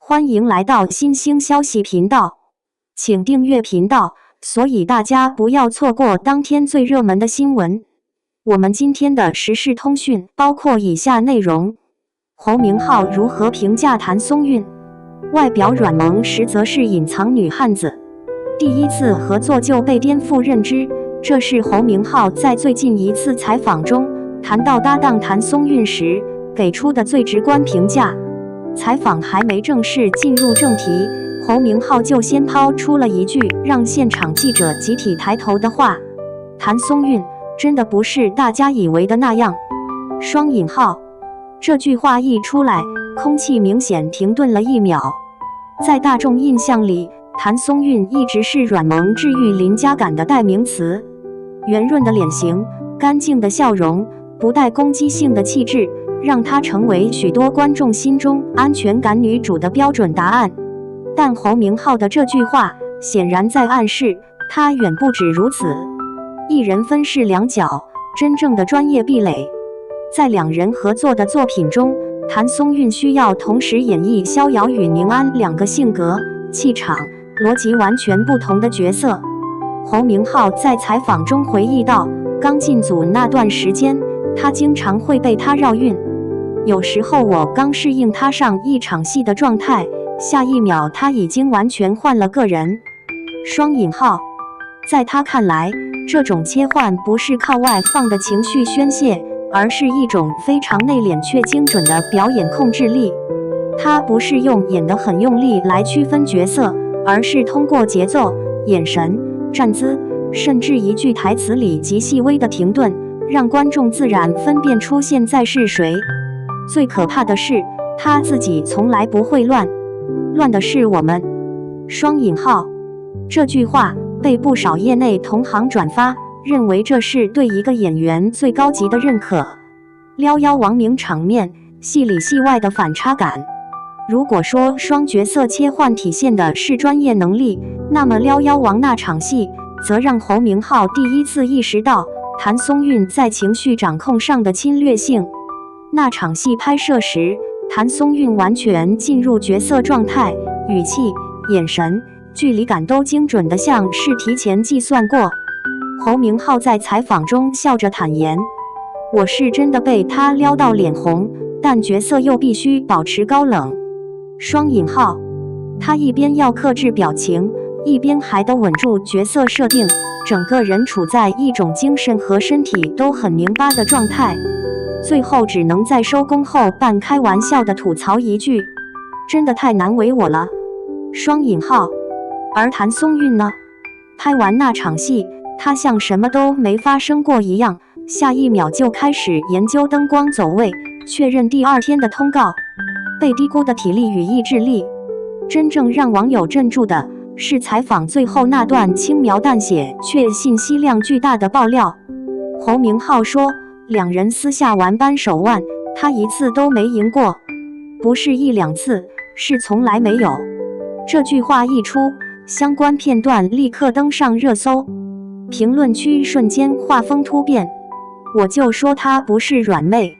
欢迎来到新兴消息频道，请订阅频道，所以大家不要错过当天最热门的新闻。我们今天的时事通讯包括以下内容：侯明昊如何评价谭松韵？外表软萌，实则是隐藏女汉子。第一次合作就被颠覆认知，这是侯明昊在最近一次采访中谈到搭档谭松韵时给出的最直观评价。采访还没正式进入正题，侯明昊就先抛出了一句让现场记者集体抬头的话：谭松韵真的不是大家以为的那样。双引号。这句话一出来，空气明显停顿了1秒。在大众印象里，谭松韵一直是软萌治愈邻家感的代名词，圆润的脸型，干净的笑容，不带攻击性的气质，让她成为许多观众心中安全感女主的标准答案。但侯明昊的这句话显然在暗示，她远不止如此。一人分饰两角，真正的专业壁垒。在两人合作的作品中，谭松韵需要同时演绎逍遥与宁安2个性格、气场、逻辑完全不同的角色。侯明昊在采访中回忆到，刚进组那段时间，他经常会被他绕晕。有时候我刚适应他上一场戏的状态，下一秒他已经完全换了个人。双引号。在他看来，这种切换不是靠外放的情绪宣泄，而是一种非常内敛却精准的表演控制力。他不是用演得很用力来区分角色，而是通过节奏、眼神、站姿，甚至一句台词里极细微的停顿，让观众自然分辨出现在是谁。最可怕的是，他自己从来不会乱的是我们。双引号。这句话被不少业内同行转发，认为这是对一个演员最高级的认可。撩妖王名场面，戏里戏外的反差感。如果说双角色切换体现的是专业能力，那么撩妖王那场戏则让侯明昊第一次意识到谭松韵在情绪掌控上的侵略性。那场戏拍摄时，谭松韵完全进入角色状态，语气、眼神、距离感都精准的像是提前计算过。侯明昊在采访中笑着坦言：我是真的被他撩到脸红，但角色又必须保持高冷。双引号。他一边要克制表情，一边还得稳住角色设定，整个人处在一种精神和身体都很拧巴的状态。最后只能在收工后半开玩笑的吐槽一句：真的太难为我了。双引号。而谭松韵呢？拍完那场戏，他像什么都没发生过一样，下一秒就开始研究灯光走位，确认第2天的通告。被低估的体力与意志力。真正让网友镇住的是采访最后那段轻描淡写却信息量巨大的爆料。侯明昊说，两人私下玩扳手腕，他一次都没赢过，不是1、2次，是从来没有。这句话一出，相关片段立刻登上热搜，评论区瞬间画风突变。我就说她不是软妹。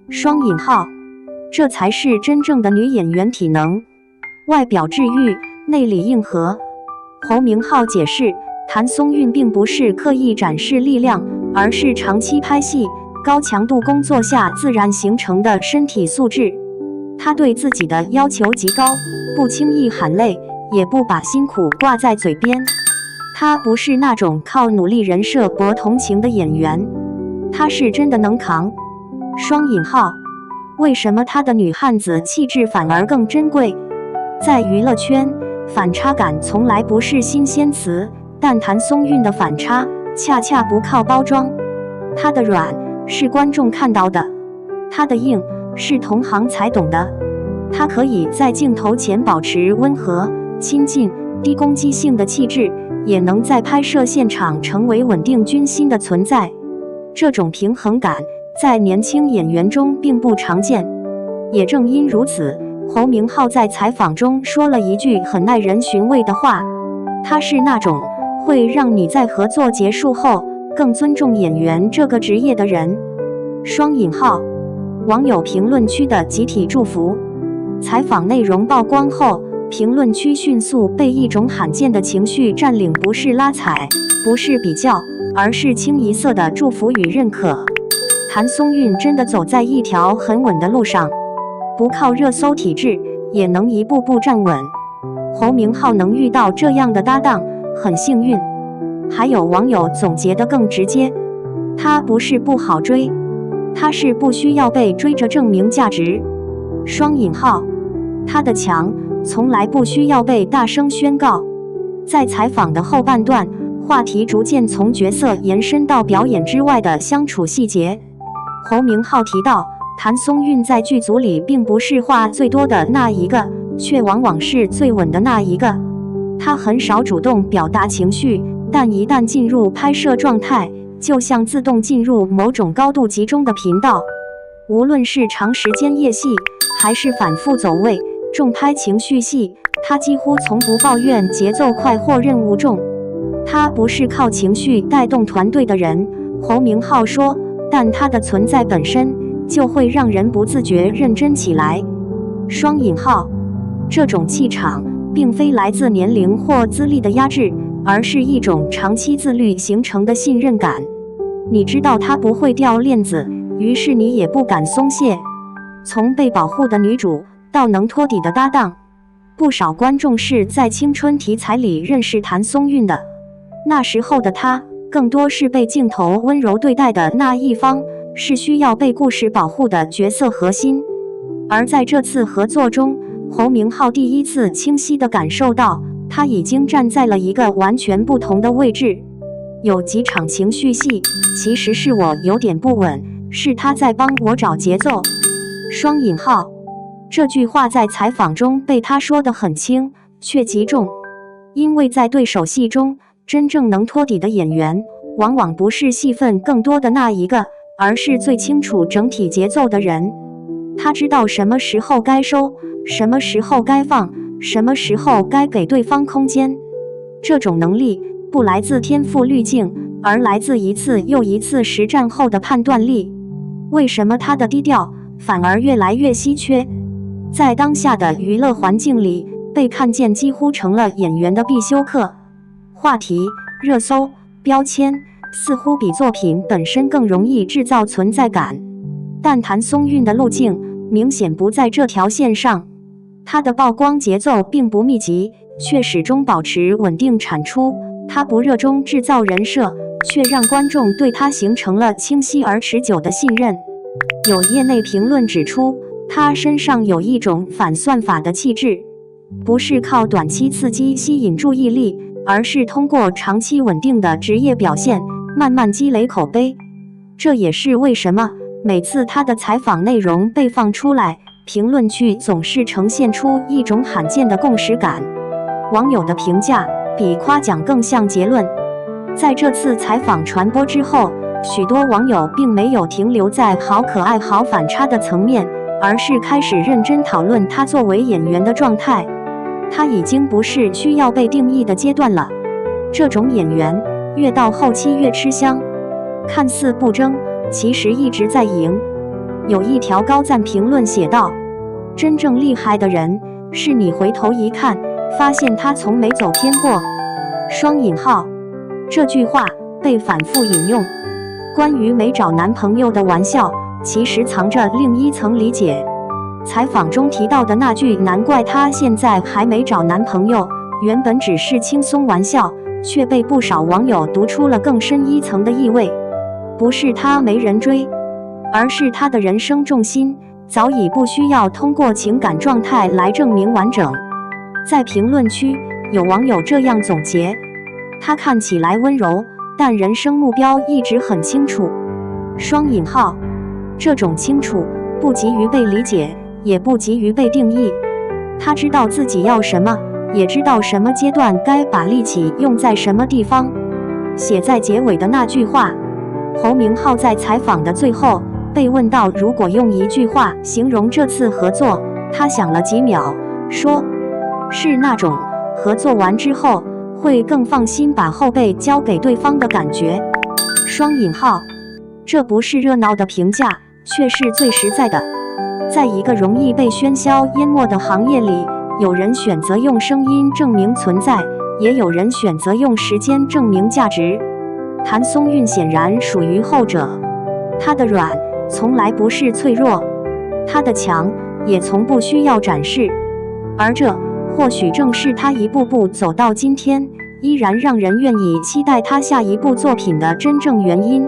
双引号。这才是真正的女演员体能，外表治愈，内里硬核。侯明昊解释，谭松韵并不是刻意展示力量，而是长期拍戏、高强度工作下自然形成的身体素质。她对自己的要求极高，不轻易喊累，也不把辛苦挂在嘴边。她不是那种靠努力人设博同情的演员，她是真的能扛。双引号。为什么她的女汉子气质反而更珍贵？在娱乐圈，反差感从来不是新鲜词，但谭松韵的反差恰恰不靠包装。她的软是观众看到的，她的硬是同行才懂的。她可以在镜头前保持温和、亲近、低攻击性的气质，也能在拍摄现场成为稳定军心的存在。这种平衡感在年轻演员中并不常见。也正因如此，侯明昊在采访中说了一句很耐人寻味的话：他是那种会让你在合作结束后更尊重演员这个职业的人。双引号。网友评论区的集体祝福。采访内容曝光后，评论区迅速被一种罕见的情绪占领，不是拉踩，不是比较，而是清一色的祝福与认可。谭松韵真的走在一条很稳的路上，不靠热搜体制，也能一步步站稳。侯明昊能遇到这样的搭档，很幸运。还有网友总结得更直接，他不是不好追，他是不需要被追着证明价值。双引号，他的强从来不需要被大声宣告。在采访的后半段，话题逐渐从角色延伸到表演之外的相处细节。侯明昊提到，谭松韵在剧组里并不是话最多的那一个，却往往是最稳的那一个。他很少主动表达情绪，但一旦进入拍摄状态，就像自动进入某种高度集中的频道。无论是长时间夜戏，还是反复走位、重拍情绪戏，他几乎从不抱怨节奏快或任务重。他不是靠情绪带动团队的人，侯明昊说，但他的存在本身就会让人不自觉认真起来。双引号，这种气场并非来自年龄或资历的压制，而是一种长期自律形成的信任感。你知道他不会掉链子，于是你也不敢松懈。从被保护的女主到能托底的搭档，不少观众是在青春题材里认识谭松韵的。那时候的她更多是被镜头温柔对待的那一方，是需要被故事保护的角色核心。而在这次合作中，侯明昊第一次清晰地感受到，他已经站在了一个完全不同的位置。有几场情绪戏，其实是我有点不稳，是他在帮我找节奏。双引号，这句话在采访中被他说得很轻，却极重。因为在对手戏中，真正能托底的演员，往往不是戏份更多的那一个，而是最清楚整体节奏的人。他知道什么时候该收，什么时候该放，什么时候该给对方空间。这种能力不来自天赋滤镜，而来自一次又一次实战后的判断力。为什么他的低调反而越来越稀缺？在当下的娱乐环境里，被看见几乎成了演员的必修课。话题、热搜、标签似乎比作品本身更容易制造存在感，但谭松韵的路径明显不在这条线上。他的曝光节奏并不密集，却始终保持稳定产出。他不热衷制造人设，却让观众对他形成了清晰而持久的信任。有业内评论指出，他身上有一种反算法的气质，不是靠短期刺激吸引注意力，而是通过长期稳定的职业表现，慢慢积累口碑。这也是为什么每次他的采访内容被放出来，评论区总是呈现出一种罕见的共识感。网友的评价比夸奖更像结论。在这次采访传播之后，许多网友并没有停留在好可爱好反差的层面，而是开始认真讨论他作为演员的状态。他已经不是需要被定义的阶段了。这种演员越到后期越吃香，看似不争，其实一直在赢。有一条高赞评论写道，真正厉害的人是你回头一看，发现他从没走偏过。双引号，这句话被反复引用。关于没找男朋友的玩笑，其实藏着另一层理解。采访中提到的那句难怪她现在还没找男朋友，原本只是轻松玩笑，却被不少网友读出了更深一层的意味。不是她没人追，而是她的人生重心早已不需要通过情感状态来证明完整。在评论区，有网友这样总结，她看起来温柔，但人生目标一直很清楚。双引号，这种清楚不急于被理解，也不急于被定义。他知道自己要什么，也知道什么阶段该把力气用在什么地方。写在结尾的那句话，侯明昊在采访的最后被问到如果用一句话形容这次合作，他想了几秒，说是那种合作完之后会更放心把后背交给对方的感觉。双引号，这不是热闹的评价，却是最实在的。在一个容易被喧嚣淹没的行业里，有人选择用声音证明存在，也有人选择用时间证明价值。谭松韵显然属于后者，她的软从来不是脆弱，她的强也从不需要展示，而这或许正是她一步步走到今天，依然让人愿意期待她下一部作品的真正原因。